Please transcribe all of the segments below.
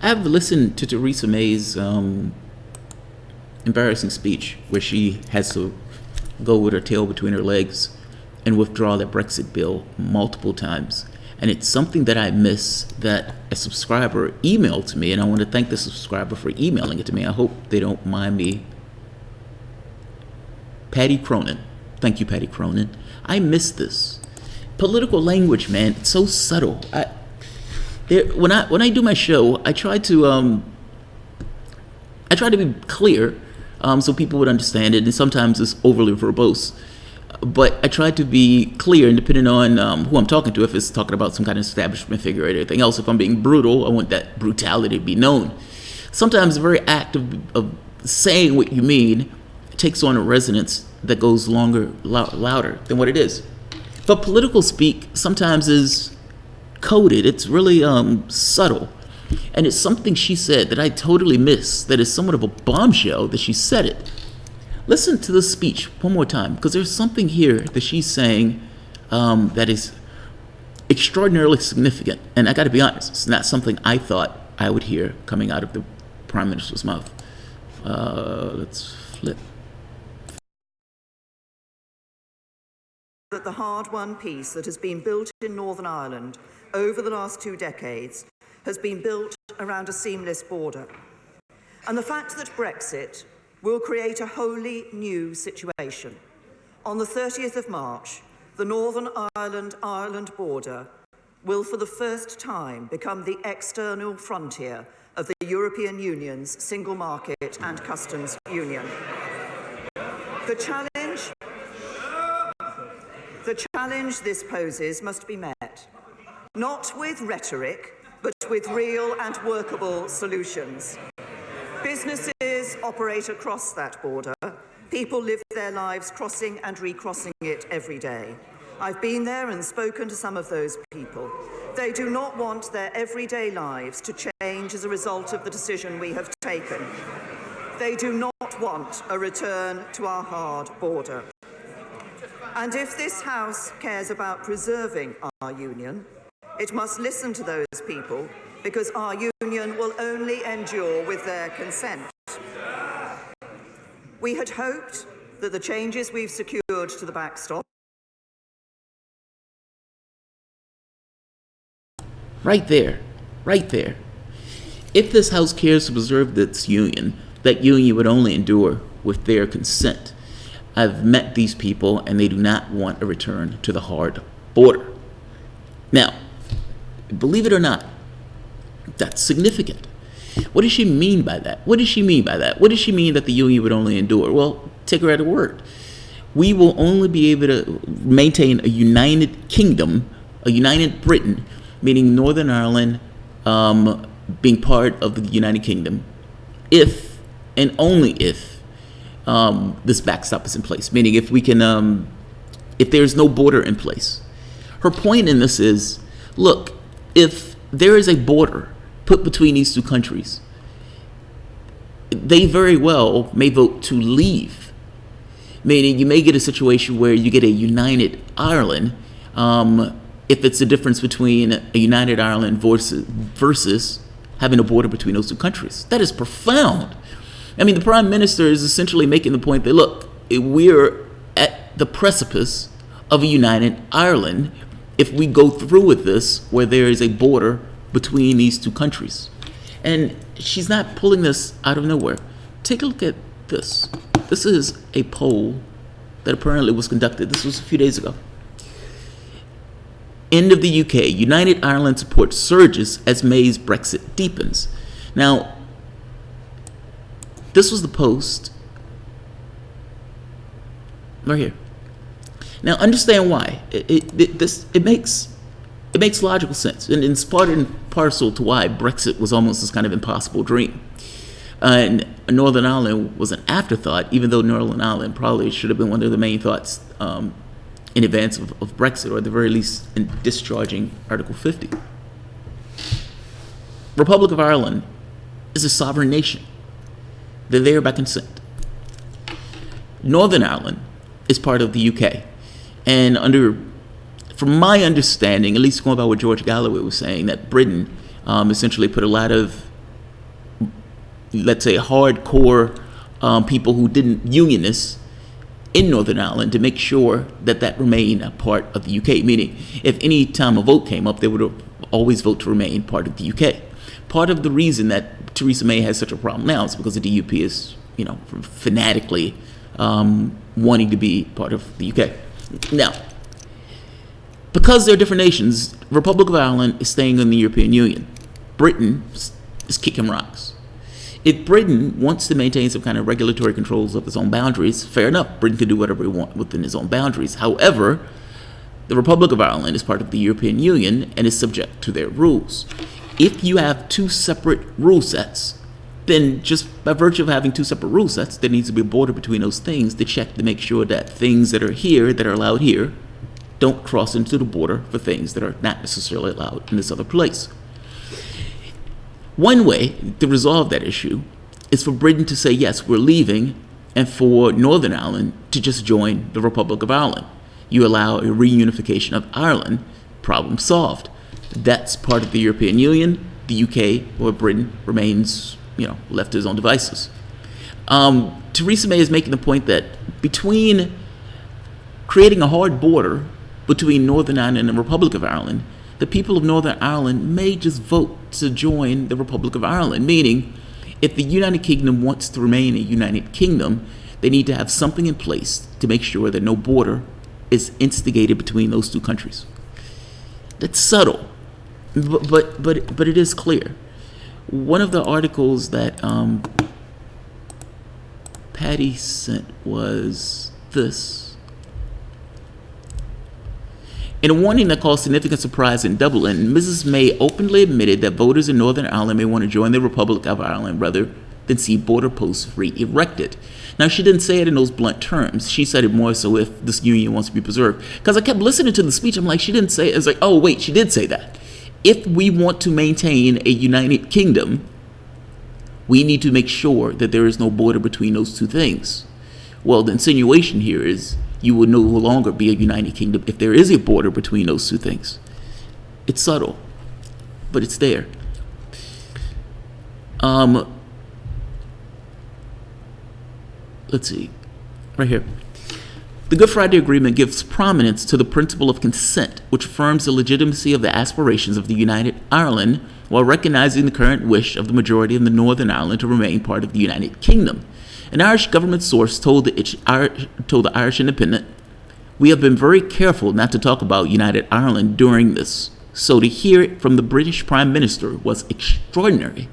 I've listened to Theresa May's embarrassing speech where she has to go with her tail between her legs and withdraw the Brexit bill multiple times. And it's something that I miss that a subscriber emailed to me, and I want to thank the subscriber for emailing it to me. I hope they don't mind me. Patty Cronin. Thank you, Patty Cronin. I miss this. Political language, man, it's so subtle. When I do my show, I try to be clear so people would understand it, and sometimes it's overly verbose. But I try to be clear, and depending on who I'm talking to, if it's talking about some kind of establishment figure or anything else, if I'm being brutal, I want that brutality to be known. Sometimes the very act of saying what you mean takes on a resonance that goes louder than what it is. But political speak sometimes is coded. It's really subtle. And it's something she said that I totally missed, that is somewhat of a bombshell that she said it. Listen to the speech one more time, because there's something here that she's saying that is extraordinarily significant. And I got to be honest, it's not something I thought I would hear coming out of the Prime Minister's mouth. Let's flip. That the hard-won peace that has been built in Northern Ireland over the last 2 decades has been built around a seamless border. And the fact that Brexit will create a wholly new situation. On the 30th of March, the Northern Ireland border will for the first time become the external frontier of the European Union's single market and customs union. The challenge this poses must be met, not with rhetoric, but with real and workable solutions. Businesses operate across that border. People live their lives crossing and recrossing it every day. I've been there and spoken to some of those people. They do not want their everyday lives to change as a result of the decision we have taken. They do not want a return to our hard border. And if this House cares about preserving our union, it must listen to those people, because our union will only endure with their consent. We had hoped that the changes we've secured to the backstop. Right there. If this House cares to preserve its union, that union would only endure with their consent. I've met these people, and they do not want a return to the hard border. Now, believe it or not, that's significant. What does she mean by that? What does she mean that the union would only endure? Well, take her at her word. We will only be able to maintain a united kingdom, a united Britain, meaning Northern Ireland being part of the United Kingdom, if and only if this backstop is in place, meaning if we can, if there's no border in place. Her point in this is, look, if there is a border put between these two countries, they very well may vote to leave, meaning you may get a situation where you get a united Ireland, if it's the difference between a united Ireland versus having a border between those two countries. That is profound. I mean, the Prime Minister is essentially making the point that, look, we're at the precipice of a united Ireland if we go through with this, where there is a border between these two countries. And she's not pulling this out of nowhere. Take a look at this. This is a poll that apparently was conducted. This was a few days ago. End of the UK. United Ireland support surges as May's Brexit deepens. Now, this was the post right here. Now, understand why. It makes logical sense, and it's part and parcel to why Brexit was almost this kind of impossible dream. And Northern Ireland was an afterthought, even though Northern Ireland probably should have been one of the main thoughts in advance of Brexit, or at the very least in discharging Article 50. Republic of Ireland is a sovereign nation. They're there by consent. Northern Ireland is part of the UK. And from my understanding, at least going by what George Galloway was saying, that Britain essentially put a lot of let's say, hardcore people who didn't unionists in Northern Ireland to make sure that that remained a part of the UK. Meaning, if any time a vote came up, they would always vote to remain part of the UK. Part of the reason that Theresa May has such a problem now is because the DUP is, fanatically wanting to be part of the UK. Now, because they're different nations, Republic of Ireland is staying in the European Union. Britain is kicking rocks. If Britain wants to maintain some kind of regulatory controls of its own boundaries, fair enough. Britain can do whatever it wants within its own boundaries. However, the Republic of Ireland is part of the European Union and is subject to their rules. If you have two separate rule sets, then just by virtue of having two separate rule sets, there needs to be a border between those things to check to make sure that things that are here, that are allowed here, don't cross into the border for things that are not necessarily allowed in this other place. One way to resolve that issue is for Britain to say, yes, we're leaving, and for Northern Ireland to just join the Republic of Ireland. You allow a reunification of Ireland, problem solved. That's part of the European Union. The UK or Britain remains, left to its own devices. Theresa May is making the point that between creating a hard border between Northern Ireland and the Republic of Ireland, the people of Northern Ireland may just vote to join the Republic of Ireland, meaning if the United Kingdom wants to remain a United Kingdom, they need to have something in place to make sure that no border is instigated between those two countries. That's subtle, but it is clear. One of the articles that Patty sent was this. In a warning that caused significant surprise in Dublin, Mrs. May openly admitted that voters in Northern Ireland may want to join the Republic of Ireland rather than see border posts re-erected. Now, she didn't say it in those blunt terms. She said it more so if this union wants to be preserved. Because I kept listening to the speech, I'm like, she didn't say it. It's like, oh, wait, she did say that. If we want to maintain a United Kingdom, we need to make sure that there is no border between those two things. Well, the insinuation here is you will no longer be a United Kingdom if there is a border between those two things. It's subtle, but it's there. Let's see, right here. The Good Friday Agreement gives prominence to the principle of consent, which affirms the legitimacy of the aspirations of the United Ireland while recognizing the current wish of the majority of the Northern Ireland to remain part of the United Kingdom. An Irish government source told the Irish Independent, "We have been very careful not to talk about United Ireland during this, so to hear it from the British Prime Minister was extraordinary."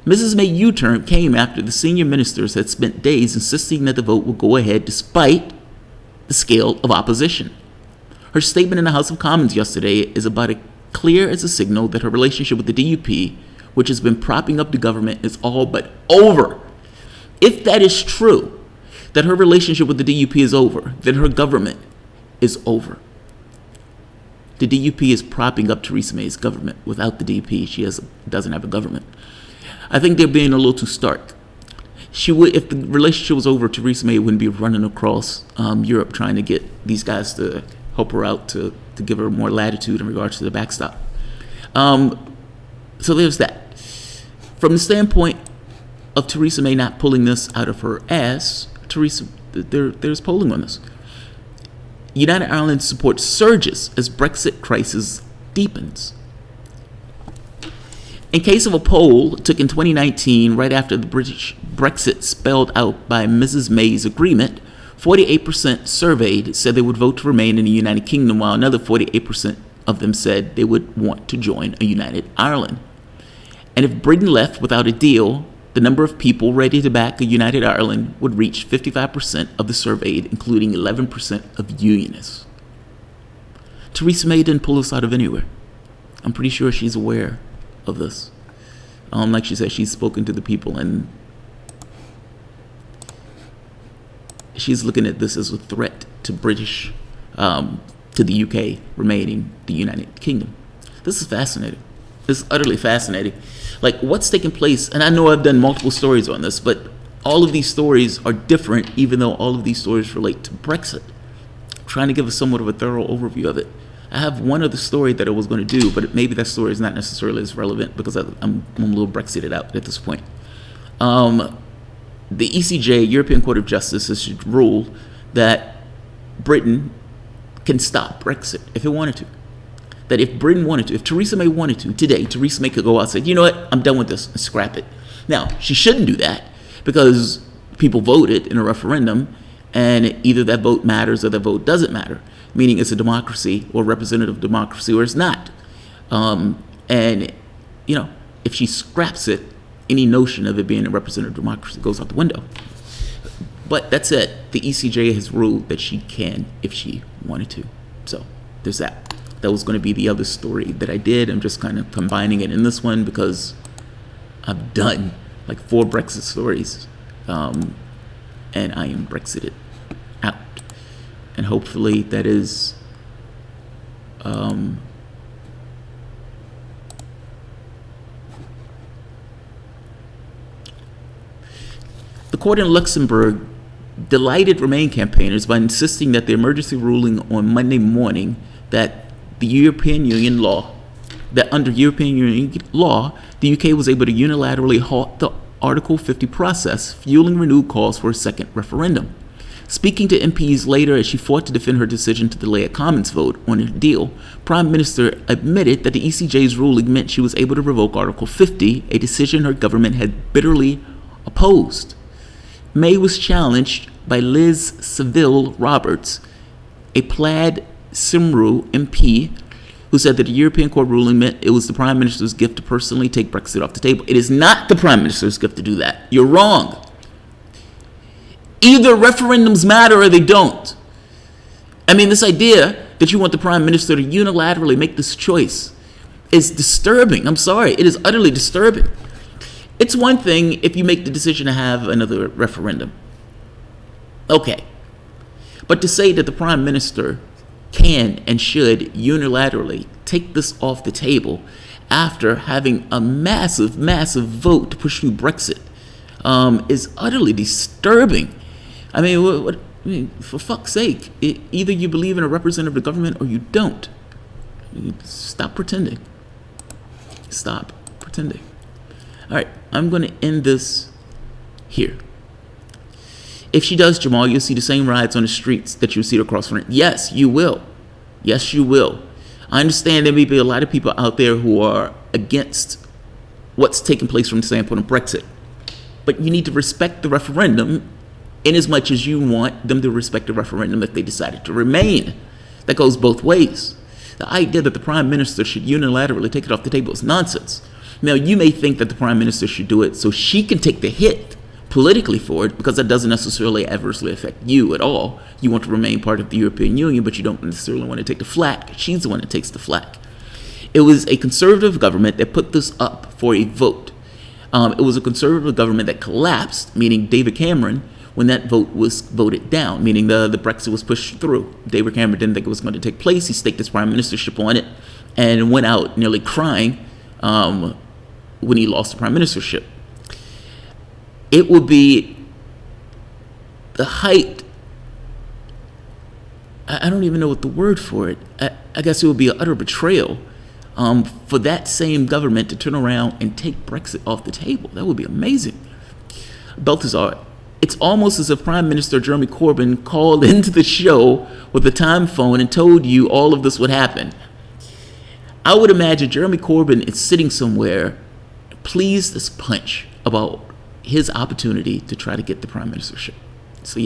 Mrs. May's U-turn came after the senior ministers had spent days insisting that the vote would go ahead despite the scale of opposition. Her statement in the House of Commons yesterday is about as clear as a signal that her relationship with the DUP, which has been propping up the government, is all but over. If that is true, that her relationship with the DUP is over, then her government is over. The DUP is propping up Theresa May's government. Without the DUP, she doesn't have a government. I think they're being a little too stark. If the relationship was over, Theresa May wouldn't be running across Europe trying to get these guys to help her out to give her more latitude in regards to the backstop. So there's that. From the standpoint of Theresa May not pulling this out of her ass, there's polling on this. United Ireland support surges as Brexit crisis deepens. In case of a poll took in 2019, right after the British Brexit spelled out by Mrs. May's agreement, 48% surveyed said they would vote to remain in the United Kingdom, while another 48% of them said they would want to join a United Ireland. And if Britain left without a deal, the number of people ready to back a United Ireland would reach 55% of the surveyed, including 11% of unionists. Theresa May didn't pull this out of anywhere. I'm pretty sure she's aware of this. Like she said, she's spoken to the people and she's looking at this as a threat to to the UK remaining the United Kingdom. This is fascinating. This is utterly fascinating. Like, what's taking place, and I know I've done multiple stories on this, but all of these stories are different, even though all of these stories relate to Brexit. I'm trying to give us somewhat of a thorough overview of it. I have one other story that I was going to do, but maybe that story is not necessarily as relevant because I'm a little Brexited out at this point. The ECJ, European Court of Justice, has ruled that Britain can stop Brexit if it wanted to. That if Britain wanted to, if Theresa May wanted to, today, Theresa May could go out and say, you know what, I'm done with this, and scrap it. Now, she shouldn't do that because people voted in a referendum, and either that vote matters or that vote doesn't matter, meaning it's a democracy or representative democracy or it's not. And, you know, if she scraps it, any notion of it being a representative democracy goes out the window. But that's it. The ECJ has ruled that she can if she wanted to. So there's that. That was going to be the other story that I did. I'm just kind of combining it in this one because I've done like 4 Brexit stories, and I am Brexited out. And hopefully that is the court in Luxembourg delighted Remain campaigners by insisting that the emergency ruling on Monday morning that the European Union law, that under European Union law, the UK was able to unilaterally halt the Article 50 process, fueling renewed calls for a second referendum. Speaking to MPs later as she fought to defend her decision to delay a Commons vote on a deal, Prime Minister admitted that the ECJ's ruling meant she was able to revoke Article 50, a decision her government had bitterly opposed. May was challenged by Liz Saville Roberts, a Plaid Cymru MP, who said that the European Court ruling meant it was the Prime Minister's gift to personally take Brexit off the table. It is not the Prime Minister's gift to do that. You're wrong. Either referendums matter or they don't. I mean, this idea that you want the Prime Minister to unilaterally make this choice is disturbing. I'm sorry. It is utterly disturbing. It's one thing if you make the decision to have another referendum. Okay. But to say that the Prime Minister can and should unilaterally take this off the table after having a massive, massive vote to push through Brexit is utterly disturbing. I mean, for fuck's sake, either you believe in a representative government or you don't. Stop pretending. Stop pretending. All right, I'm going to end this here. If she does, Jamal, you'll see the same riots on the streets that you'll see across from it. Yes, you will. Yes, you will. I understand there may be a lot of people out there who are against what's taking place from the standpoint of Brexit. But you need to respect the referendum in as much as you want them to respect the referendum if they decided to remain. That goes both ways. The idea that the Prime Minister should unilaterally take it off the table is nonsense. Now, you may think that the Prime Minister should do it so she can take the hit politically for it, because that doesn't necessarily adversely affect you at all. You want to remain part of the European Union, but you don't necessarily want to take the flak. She's the one that takes the flak. It was a conservative government that put this up for a vote. It was a conservative government that collapsed, meaning David Cameron, when that vote was voted down, meaning the Brexit was pushed through. David Cameron didn't think it was going to take place. He staked his prime ministership on it and went out nearly crying when he lost the prime ministership. It would be the height, I don't even know what the word for it, I guess it would be an utter betrayal for that same government to turn around and take Brexit off the table. That would be amazing. Balthazar, it's almost as if Prime Minister Jeremy Corbyn called into the show with a time phone and told you all of this would happen. I would imagine Jeremy Corbyn is sitting somewhere pleased as punch about his opportunity to try to get the prime ministership. So yeah.